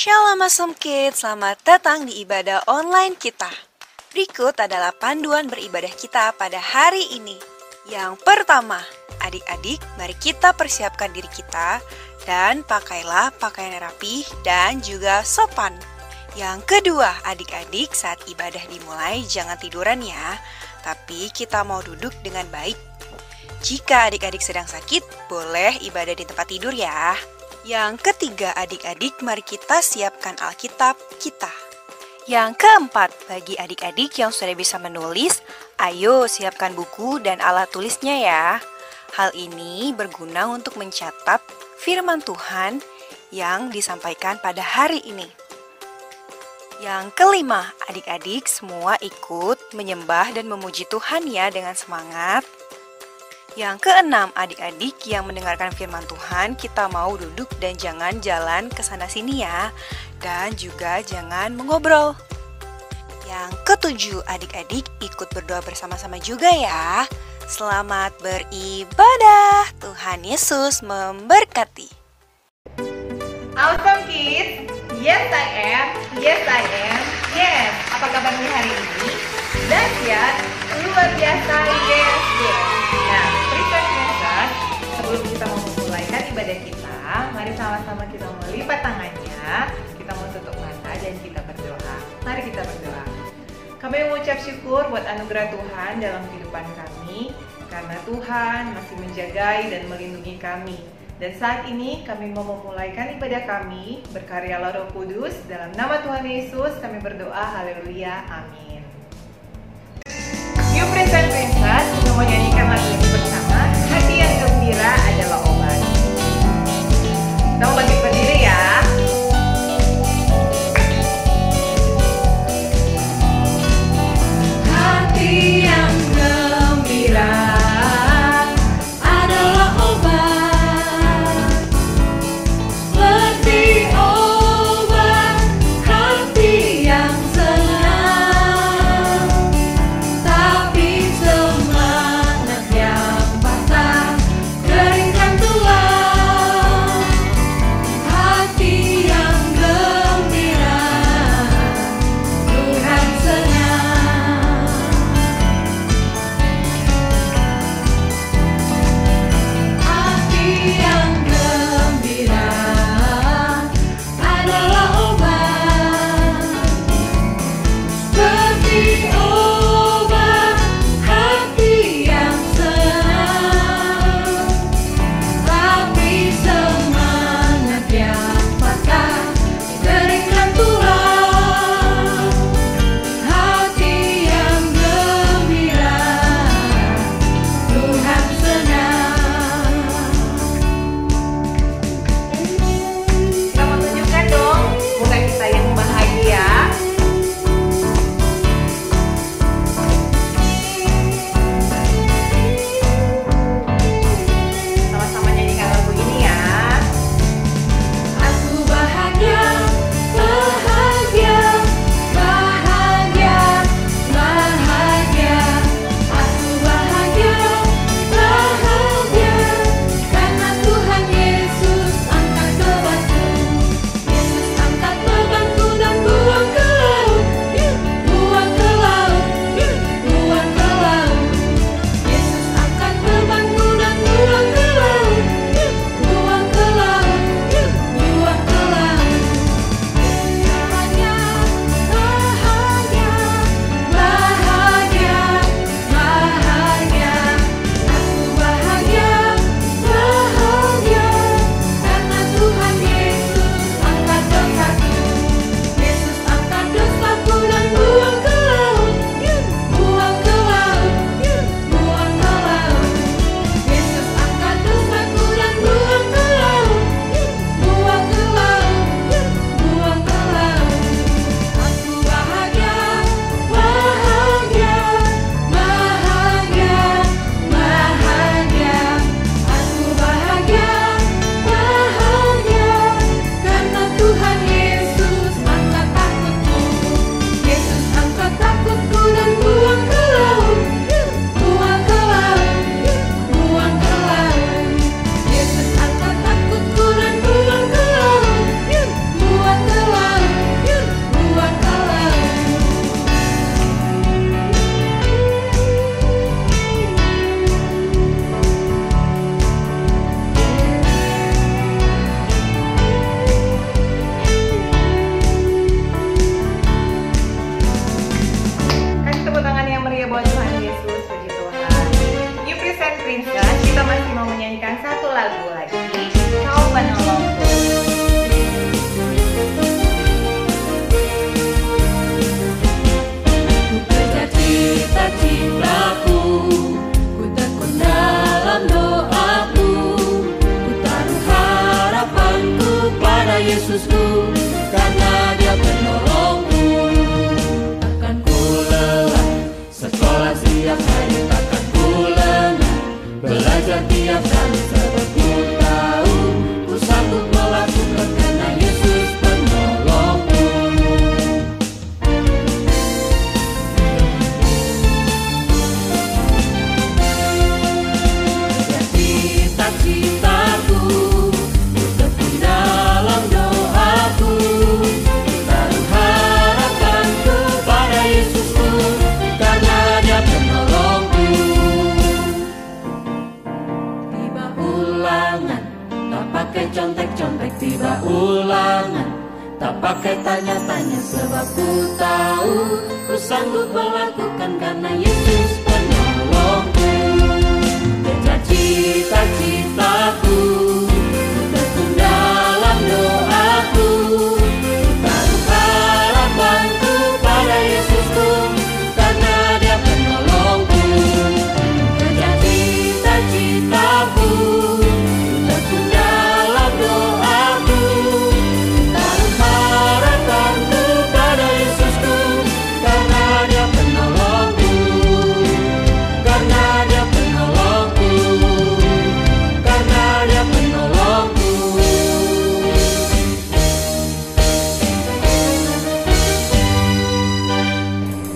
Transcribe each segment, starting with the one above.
Shalom Awesome Kids, selamat datang di ibadah online kita. Berikut adalah panduan beribadah kita pada hari ini. Yang pertama, adik-adik, mari kita persiapkan diri kita dan pakailah pakaian yang rapi dan juga sopan. Yang kedua, adik-adik, saat ibadah dimulai jangan tiduran ya, tapi kita mau duduk dengan baik. Jika adik-adik sedang sakit, boleh ibadah di tempat tidur ya. Yang ketiga, adik-adik, mari kita siapkan Alkitab kita. Yang keempat, bagi adik-adik yang sudah bisa menulis, ayo siapkan buku dan alat tulisnya ya. Hal ini berguna untuk mencatat firman Tuhan yang disampaikan pada hari ini. Yang kelima, adik-adik semua ikut menyembah dan memuji Tuhan ya dengan semangat. Yang keenam, adik-adik yang mendengarkan firman Tuhan, kita mau duduk dan jangan jalan ke sana-sini ya. Dan juga jangan mengobrol. Yang ketujuh, adik-adik ikut berdoa bersama-sama juga ya. Selamat beribadah. Tuhan Yesus memberkati. Awesome Kids, yes I am, yes I am, yes. Apa kabarnya hari ini? Dahsyat, luar biasa, yes, yes. Nah, present, sebelum kita memulaikan ibadah kita, mari sama-sama kita melipat tangannya, kita mau tutup mata dan kita berdoa. Mari kita berdoa. Kami mengucap syukur buat anugerah Tuhan dalam kehidupan kami, karena Tuhan masih menjagai dan melindungi kami. Dan saat ini kami mau memulaikan ibadah kami, berkaryalah Roh Kudus, dalam nama Tuhan Yesus kami berdoa, haleluya, amin. Yuk present, kita mau nyanyikan lagu ini bersama, hati yang gembira adalah obat. Kita mau bangkit berdiri ya. Hati yang gembira adalah obat, seperti obat hati yang senang. buat Tuhan Yesus, puji Tuhan. New Present Princess, kita masih mau menyanyikan satu lagu lagi, Kau Penolongku. Ku kejar cita-citaku, ku tekun dalam doaku, ku taruh harapanku pada Yesusku, karena Dia penolongku. Takkan ku lelah, sekolah setiap hari takkan ku lengah, belajar tiap hari sebab ku tahu, ku sanggup melakukan karena Yesus penolongku. Cita-citaku, ku tekun dalam doaku, ku taruh harapanku pada Yesusku, karena Dia penolongku. Tiba ulangan, tak pakai contek-contek. Tiba ulangan, tak pakai tanya-tanya, sebab ku tahu, ku sanggup melakukan karena Yesus penolongku. Kejar cita-citaku, ku tekun dalam doaku, ku taruh harapanku pada Yesusku, karena Dia penolongku. Kejar cita-citaku, ku tekun dalam doaku, ku taruh harapanku pada Yesusku, karena Dia penolongku. Karena Dia penolongku, karena Dia penolongku.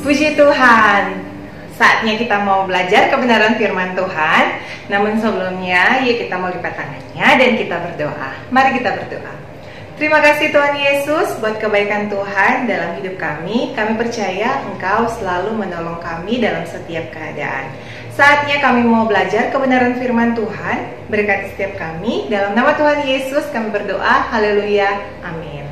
Puji Tuhan. Saatnya kita mau belajar kebenaran firman Tuhan. Namun sebelumnya, yuk kita mau lipat tangannya dan kita berdoa. Mari kita berdoa. Terima kasih Tuhan Yesus buat kebaikan Tuhan dalam hidup kami. Kami percaya Engkau selalu menolong kami dalam setiap keadaan. Saatnya kami mau belajar kebenaran firman Tuhan. Berkati setiap kami. Dalam nama Tuhan Yesus kami berdoa. Haleluya. Amin.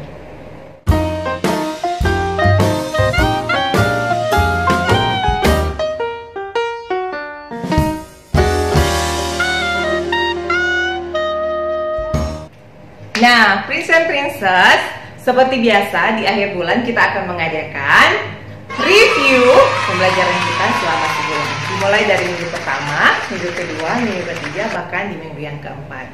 Nah, Prince and Princess, seperti biasa di akhir bulan kita akan mengadakan review pembelajaran kita selama sebulan. Dimulai dari minggu pertama, minggu kedua, minggu ketiga, bahkan di minggu yang keempat.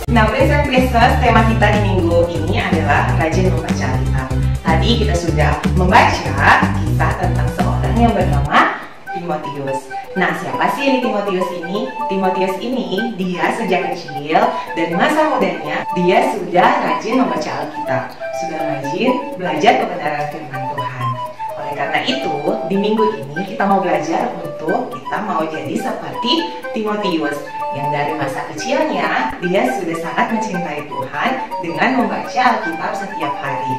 Nah, Prince and Princess, tema kita di minggu ini adalah rajin membaca Alkitab. Tadi kita sudah membaca kisah tentang seorang yang bernama Timotius. Nah, siapa sih ini Timotius ini? Timotius ini, dia sejak kecil dari masa mudanya, dia sudah rajin membaca Alkitab, sudah rajin belajar kebenaran firman Tuhan. Oleh karena itu, di minggu ini kita mau belajar untuk kita mau jadi seperti Timotius, yang dari masa kecilnya dia sudah sangat mencintai Tuhan dengan membaca Alkitab setiap hari.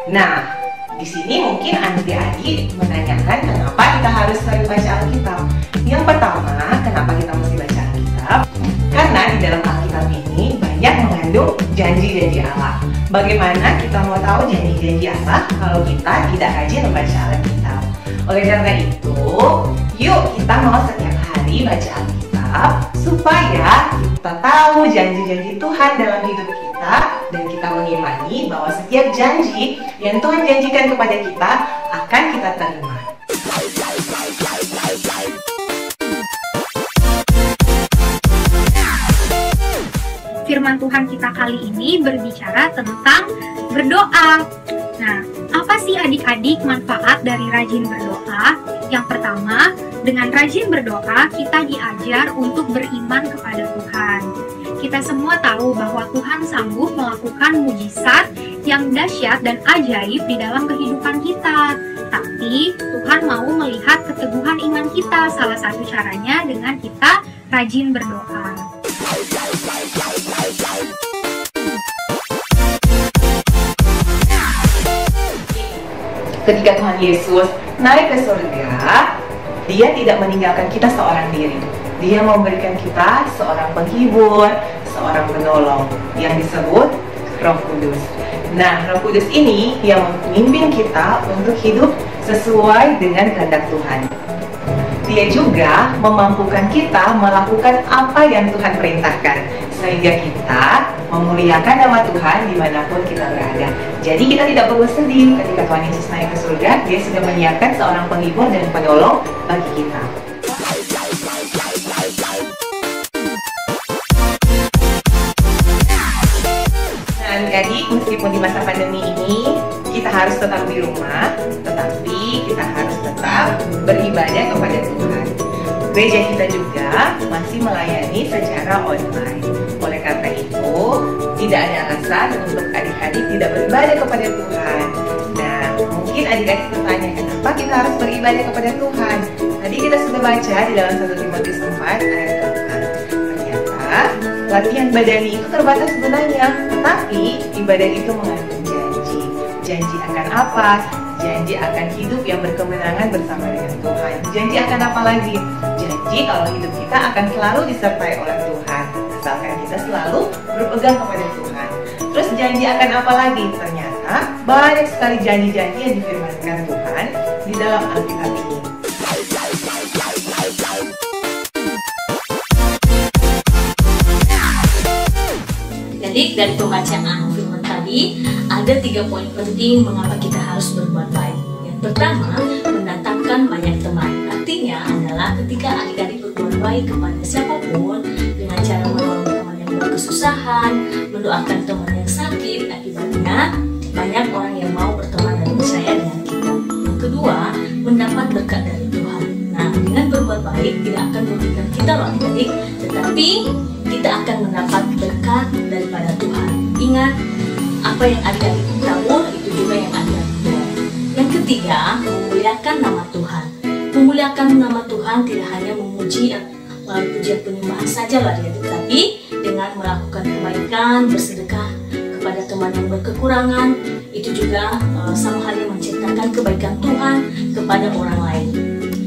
Nah, di sini mungkin adik-adik menanyakan kenapa kita harus sering baca Alkitab. Yang pertama, kenapa kita mesti baca Alkitab? Karena di dalam Alkitab ini banyak mengandung janji-janji Allah. Bagaimana kita mau tahu janji-janji Allah kalau kita tidak rajin membaca Alkitab? Oleh karena itu, yuk kita mau setiap hari baca Alkitab supaya kita tahu janji-janji Tuhan dalam hidup kita dan kita mengimani bahwa setiap janji yang Tuhan janjikan kepada kita akan kita terima. Firman Tuhan kita kali ini berbicara tentang berdoa. Nah, apa sih adik-adik manfaat dari rajin berdoa? Yang pertama, dengan rajin berdoa kita diajar untuk beriman kepada Tuhan. Kita semua tahu bahwa Tuhan sanggup melakukan mujizat yang dahsyat dan ajaib di dalam kehidupan kita. Tapi Tuhan mau melihat keteguhan iman kita. Salah satu caranya dengan kita rajin berdoa. Ketika Tuhan Yesus naik ke surga, Dia tidak meninggalkan kita seorang diri. Dia memberikan kita seorang penghibur, seorang penolong yang disebut Roh Kudus. Nah, Roh Kudus ini yang memimpin kita untuk hidup sesuai dengan kehendak Tuhan. Dia juga memampukan kita melakukan apa yang Tuhan perintahkan, sehingga kita memuliakan nama Tuhan dimanapun kita berada. Jadi kita tidak perlu sedih ketika Tuhan Yesus naik ke surga. Dia sudah menyiapkan seorang penghibur dan penolong bagi kita. Adik-adik, meskipun di masa pandemi ini kita harus tetap di rumah, tetapi kita harus tetap beribadah kepada Tuhan. Gereja kita juga masih melayani secara online. Oleh karena itu, tidak ada alasan untuk adik-adik tidak beribadah kepada Tuhan. Nah, mungkin adik-adik bertanya, kenapa kita harus beribadah kepada Tuhan? Tadi kita sudah baca di dalam 1 Timotius 4 ayat 8. Ternyata latihan badani itu terbatas sebenarnya, tetapi ibadah itu mengandung janji. Janji akan apa? Janji akan hidup yang berkemenangan bersama dengan Tuhan. Janji akan apa lagi? Janji kalau hidup kita akan selalu disertai oleh Tuhan, asalkan kita selalu berpegang kepada Tuhan. Terus janji akan apa lagi? Ternyata banyak sekali janji-janji yang difirmankan Tuhan di dalam Alkitab ini. Jadi dari pembacaan firman tadi ada 3 poin penting mengapa kita harus berbuat baik. Yang pertama, mendatangkan banyak teman. Artinya adalah ketika adik-adik berbuat baik kepada siapapun dengan cara menolong teman yang berkesusahan, mendoakan teman yang sakit, akibatnya banyak orang yang mau berteman dan percaya dengan kita. Yang kedua, mendapat berkat dari Tuhan. Nah, dengan berbuat baik tidak akan merugikan kita loh adik-adik, tetapi kita akan mendapat berkat daripada Tuhan. Ingat, apa yang adik-adik tabur itu juga yang adik-adik buat. Yang ketiga, memuliakan nama Tuhan. Memuliakan nama Tuhan tidak hanya memuji melalui pujian penyembahan saja lah adik-adik, tapi dengan melakukan kebaikan, bersedekah kepada teman yang berkekurangan, itu juga sama halnya menceritakan kebaikan Tuhan kepada orang lain.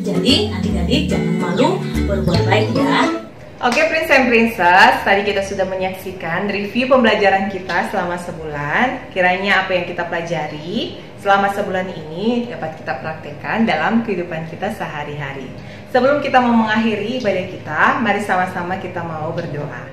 Jadi adik-adik jangan malu berbuat baik ya. Oke Prince and Princess, tadi kita sudah menyaksikan review pembelajaran kita selama sebulan. Kiranya apa yang kita pelajari selama sebulan ini dapat kita praktekkan dalam kehidupan kita sehari-hari. Sebelum kita mau mengakhiri ibadah kita, mari sama-sama kita mau berdoa.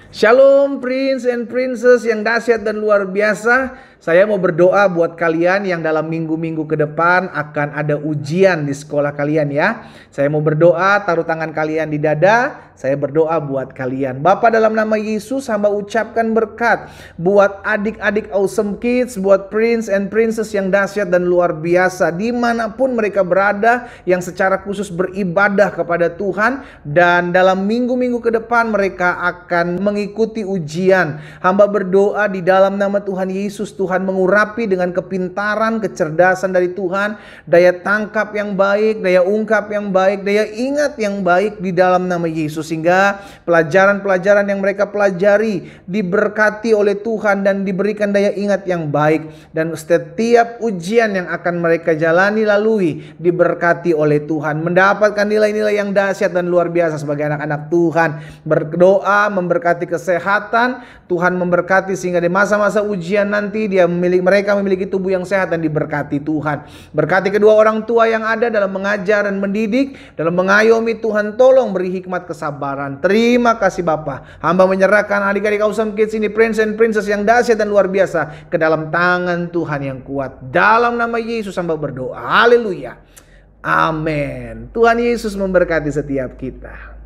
Shalom Prince and Princess yang dahsyat dan luar biasa. Saya mau berdoa buat kalian yang dalam minggu-minggu ke depan akan ada ujian di sekolah kalian ya. Saya mau berdoa, taruh tangan kalian di dada. Saya berdoa buat kalian. Bapa, dalam nama Yesus hamba ucapkan berkat buat adik-adik Awesome Kids, buat Prince and Princess yang dahsyat dan luar biasa dimanapun mereka berada, yang secara khusus beribadah kepada Tuhan. Dan dalam minggu-minggu ke depan mereka akan mengikuti ujian. Hamba berdoa di dalam nama Tuhan Yesus, Tuhan mengurapi dengan kepintaran, kecerdasan dari Tuhan, daya tangkap yang baik, daya ungkap yang baik, daya ingat yang baik di dalam nama Yesus, sehingga pelajaran-pelajaran yang mereka pelajari diberkati oleh Tuhan dan diberikan daya ingat yang baik, dan setiap ujian yang akan mereka jalani lalui diberkati oleh Tuhan, mendapatkan nilai-nilai yang dahsyat dan luar biasa sebagai anak-anak Tuhan. Berdoa memberkati kesehatan, Tuhan memberkati sehingga di masa-masa ujian nanti mereka memiliki tubuh yang sehat dan diberkati Tuhan. Berkati kedua orang tua yang ada dalam mengajar dan mendidik, dalam mengayomi. Tuhan tolong beri hikmat kesabaran. Terima kasih Bapa. Hamba menyerahkan adik-adik Awesome Kids ini, Prince and Princess yang dahsyat dan luar biasa, ke dalam tangan Tuhan yang kuat. Dalam nama Yesus hamba berdoa. Haleluya. Amin. Tuhan Yesus memberkati setiap kita.